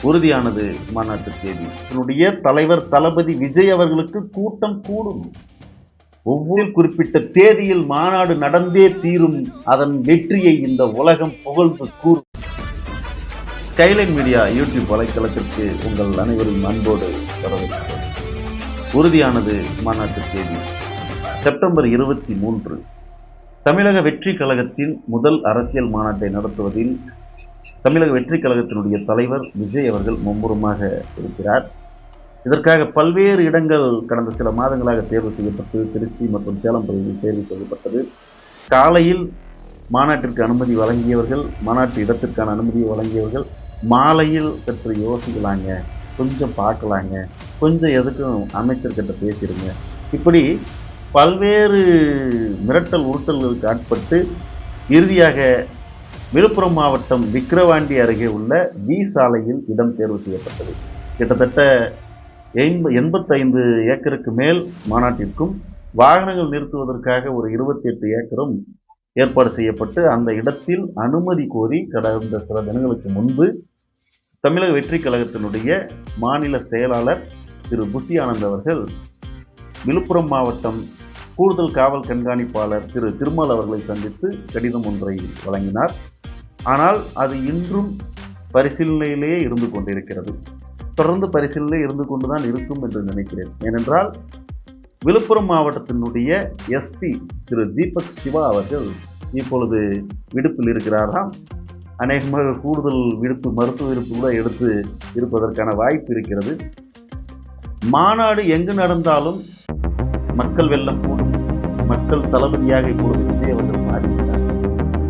உறுதியானது மாநாட்டு தேதி. இதனுடைய தலைவர் தளபதி விஜய் அவர்களுக்கு கூட்டம் கூடும். ஒவ்வொரு குறிப்பிட்ட தேதியில் மாநாடு நடந்தே தீரும். அதன் வெற்றியை இந்த உலகம் புகழ்ந்து கூறும். ஸ்கைலைன் மீடியா யூடியூப் வலைத்தளத்திற்கு உங்கள் அனைவரும் அன்போடு வரவேற்கிறோம். உறுதியானது மாநாட்டு தேதி செப்டம்பர் 23. தமிழக வெற்றி கழகத்தின் முதல் அரசியல் மாநாட்டை நடத்துவதில் தமிழக வெற்றி கழகத்தினுடைய தலைவர் விஜய் அவர்கள் மும்முரமாக இருக்கிறார். இதற்காக பல்வேறு இடங்கள் கடந்த சில மாதங்களாக தேர்வு செய்யப்பட்டு திருச்சி மற்றும் சேலம் பகுதியில் தேர்வு செய்யப்பட்டது. காலையில் மாநாட்டிற்கு அனுமதி வழங்கியவர்கள், மாநாட்டு இடத்திற்கான அனுமதியை வழங்கியவர்கள் மாலையில் சற்று யோசிக்கலாங்க, கொஞ்சம் பார்க்கலாங்க, கொஞ்சம் எதுக்கும் அமைச்சர்கிட்ட பேசிடுங்க, இப்படி பல்வேறு மிரட்டல் உருட்டல்களுக்கு ஆட்பட்டு இறுதியாக விழுப்புரம் மாவட்டம் விக்கிரவாண்டி அருகே உள்ள வி சாலையில் இடம் தேர்வு செய்யப்பட்டது. கிட்டத்தட்ட 85 ஏக்கருக்கு மேல் மாநாட்டிற்கும் வாகனங்கள் நிறுத்துவதற்காக ஒரு 28 ஏக்கரும் ஏற்பாடு செய்யப்பட்டு அந்த இடத்தில் அனுமதி கோரி கடந்த சில தினங்களுக்கு முன்பு தமிழக வெற்றி கழகத்தினுடைய மாநில செயலாளர் திரு புசி ஆனந்த் அவர்கள் விழுப்புரம் மாவட்டம் கூடுதல் காவல் கண்காணிப்பாளர் திரு திருமால் அவர்களை சந்தித்து கடிதம் ஒன்றை வழங்கினார். ஆனால் அது இன்றும் பரிசீலனையிலேயே இருந்து கொண்டிருக்கிறது. தொடர்ந்து பரிசீலனை இருந்து கொண்டுதான் இருக்கும் என்று நினைக்கிறேன். ஏனென்றால் விழுப்புரம் மாவட்டத்தினுடைய எஸ்பி திரு தீபக் சிவா அவர்கள் இப்பொழுது விடுப்பில் இருக்கிறாராம். அநேகமாக கூடுதல் விடுப்பு, மருத்துவ விடுப்பு கூட எடுத்து இருப்பதற்கான வாய்ப்பு இருக்கிறது. மாநாடு எங்கு நடந்தாலும் மக்கள் வெள்ளம் கூடும். மக்கள் தளபதியாக இப்பொழுது விஜய் அவர்கள் மாறிவிட்டார்.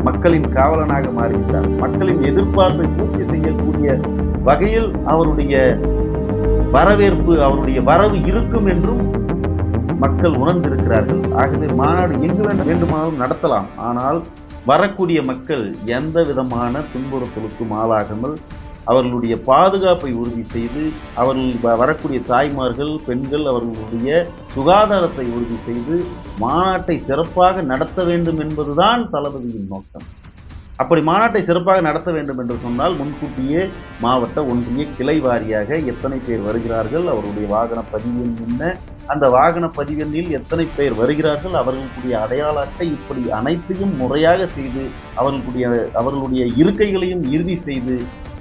மக்களின் காவலனாக மாறிவிட்டார். மக்களின் எதிர்பார்ப்பை பூர்த்தி செய்யக்கூடிய வகையில் அவருடைய வரவேற்பு, அவருடைய வரவு இருக்கும் என்றும் மக்கள் உணர்ந்திருக்கிறார்கள். ஆகவே மாநாடு எங்கு வேண்டுமானாலும் நடத்தலாம். ஆனால் வரக்கூடிய மக்கள் எந்த விதமான துன்புறுத்தலுக்கும் ஆளாகாமல் அவர்களுடைய பாதுகாப்பை உறுதி செய்து, அவர்கள் வரக்கூடிய தாய்மார்கள், பெண்கள் அவர்களுடைய சுகாதாரத்தை உறுதி செய்து மாநாட்டை சிறப்பாக நடத்த வேண்டும் என்பதுதான் தளபதியின் நோக்கம். அப்படி மாநாட்டை சிறப்பாக நடத்த வேண்டும் என்று சொன்னால் முன்கூட்டியே மாவட்ட ஒன்றிய கிளை வாரியாக எத்தனை பேர் வருகிறார்கள், அவருடைய வாகன பதிவெண் என்ன, அந்த வாகன பதிவெண்ணில் எத்தனை பேர் வருகிறார்கள், அவர்களுடைய அடையாள அட்டை, இப்படி அனைத்தையும் முறையாக செய்து அவர்களுடைய இருக்கைகளையும் இறுதி செய்து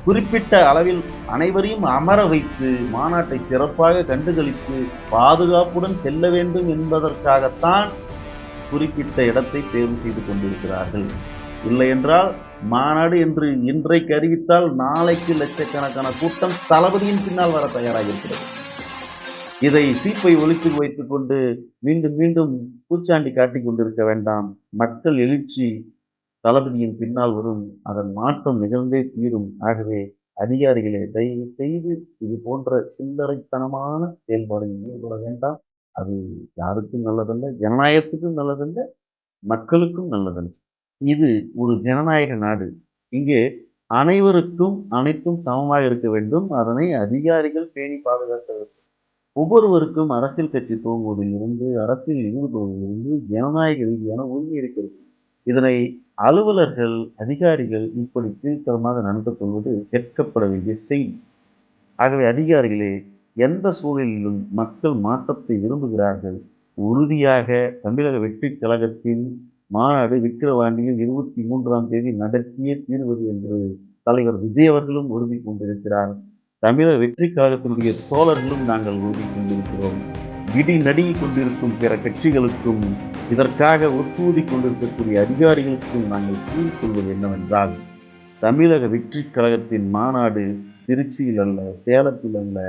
குறிப்பிட்ட அளவில் அனைவரையும் அமர வைத்து மாநாட்டை சிறப்பாக கண்டுகளித்து பாதுகாப்புடன் செல்ல வேண்டும் என்பதற்காகத்தான் குறிப்பிட்ட இடத்தை தேர்வு செய்து கொண்டிருக்கிறார்கள். இல்லை என்றால் மாநாடு என்று இன்றைக்கு அறிவித்தால் நாளைக்கு லட்சக்கணக்கான கூட்டம் தளபதியின் பின்னால் வர தயாராக இருக்கிறது. இதை சீப்பை ஒழித்து வைத்துக் கொண்டு மீண்டும் மீண்டும் பூச்சாண்டி காட்டிக் கொண்டிருக்க வேண்டாம். மக்கள் எழுச்சி தளபதியின் பின்னால் வரும். அதன் மாற்றம் நிகழ்ந்தே தீரும். ஆகவே அதிகாரிகளே, தயவு செய்து இது போன்ற சில்லறைத்தனமான செயல்பாடுகள் ஈடுபட வேண்டாம். அது யாருக்கும் நல்லதல்ல, ஜனநாயகத்துக்கும் நல்லதல்ல, மக்களுக்கும் நல்லதல்ல. இது ஒரு ஜனநாயக நாடு. இங்கே அனைவருக்கும் அனைத்தும் சமமாக இருக்க வேண்டும். அதனை அதிகாரிகள் பேணி பாதுகாக்க வேண்டும். ஒவ்வொருவருக்கும் அரசியல் கட்சி துவங்குவதில் இருந்து, அரசியல் ஈடுபடுவதிலிருந்து ஜனநாயக ரீதியான உரிமை இருக்கிறது. இதனை அலுவலர்கள், அதிகாரிகள் இப்படி கீழ்த்தரமாக நடந்து கொள்வது கேட்கப்பட வேண்டிய செய்தி. ஆகவே அதிகாரிகளே, எந்த சூழலிலும் மக்கள் மாற்றத்தை விரும்புகிறார்கள். உறுதியாக தமிழக வெற்றி கழகத்தின் மாநாடு விக்கிரவாண்டியில் 23ஆம் தேதி நடத்தியே தீர்வது என்று தலைவர் விஜய் அவர்களும் உறுதி கொண்டிருக்கிறார். தமிழக வெற்றி கழகத்தினுடைய தோழர்களும் நாங்கள் உறுதி கொண்டிருக்கிறோம். இடி நடுங்கிக் கொண்டிருக்கும் பிற கட்சிகளுக்கும், இதற்காக ஒத்துழைதி கொண்டிருக்கக்கூடிய அதிகாரிகளுக்கும் நாங்கள் கூறிக்கொள்வது என்னவென்றால், தமிழக வெற்றி கழகத்தின் மாநாடு திருச்சியில் அல்ல, சேலத்தில் அல்ல,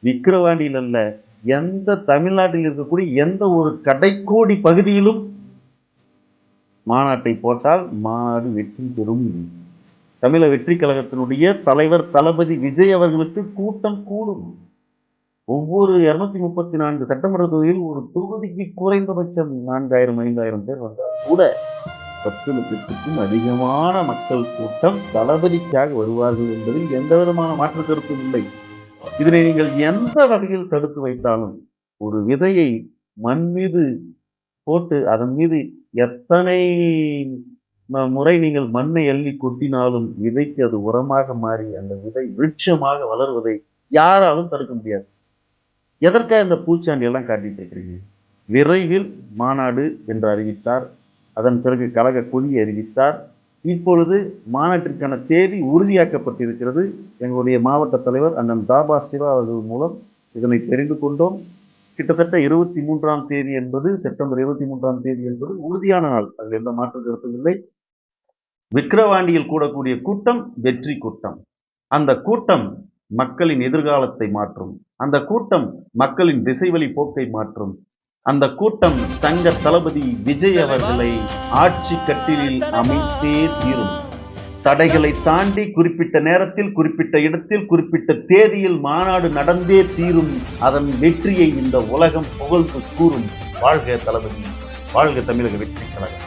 விக்கிரவாண்டியில் அல்ல, எந்த தமிழ்நாட்டில் இருக்கக்கூடிய எந்த ஒரு கடைக்கோடி பகுதியிலும் மாநாட்டை போட்டால் மாநாடு வெற்றி பெறும். தமிழக வெற்றி கழகத்தினுடைய தலைவர் தளபதி விஜய் அவர்களுக்கு கூட்டம் கூடும். ஒவ்வொரு 234 சட்டமன்ற தொகுதியில் ஒரு தொகுதிக்கு குறைந்தபட்சம் 4000 5000 பேர் வந்தால் கூட 10 லட்சத்துக்கும் அதிகமான மக்கள் கூட்டம் தளபதிக்காக வருவார்கள் என்பதில் எந்த விதமான மாற்று கருத்தும் இல்லை. இதனை நீங்கள் எந்த வகையில் தடுத்து வைத்தாலும், ஒரு விதையை மண் மீது போட்டு அதன் மீது எத்தனை முறை நீங்கள் மண்ணை அள்ளி கொட்டினாலும் விதைக்கு அது உரமாக மாறி அந்த விதை விருட்சமாக வளர்வதை யாராலும் தடுக்க முடியாது. எதற்காக இந்த பூச்சாண்டி எல்லாம் காட்டிட்டு இருக்கிறீங்க? விரைவில் மாநாடு என்று அறிவித்தார். அதன் பிறகு கழக கொடியை அறிவித்தார். இப்பொழுது மாநாட்டிற்கான தேதி உறுதியாக்கப்பட்டிருக்கிறது. எங்களுடைய மாவட்ட தலைவர் அண்ணன் தாபா சிவா அவர்கள் மூலம் இதனை தெரிந்து கொண்டோம். கிட்டத்தட்ட 23ஆம் தேதி என்பது, செப்டம்பர் 23ஆம் தேதி என்பது உறுதியான நாள். அதில் எந்த மாற்று கருத்தும் இல்லை. விக்கிரவாண்டியில் கூடக்கூடிய கூட்டம் வெற்றி கூட்டம். அந்த கூட்டம் மக்களின் எதிர்காலத்தை மாற்றும். அந்த கூட்டம் மக்களின் திசைவழி போக்கை மாற்றும். அந்த கூட்டம் தங்க தளபதி விஜய் அவர்களை ஆட்சி கட்டிலில் அமைத்தே தீரும். தடைகளை தாண்டி குறிப்பிட்ட நேரத்தில், குறிப்பிட்ட இடத்தில், குறிப்பிட்ட தேதியில் மாநாடு நடந்தே தீரும். அதன் வெற்றியை இந்த உலகம் புகழ்ந்து கூறும். வாழ்க தளபதி, வாழ்க தமிழக வெற்றி கழகம்.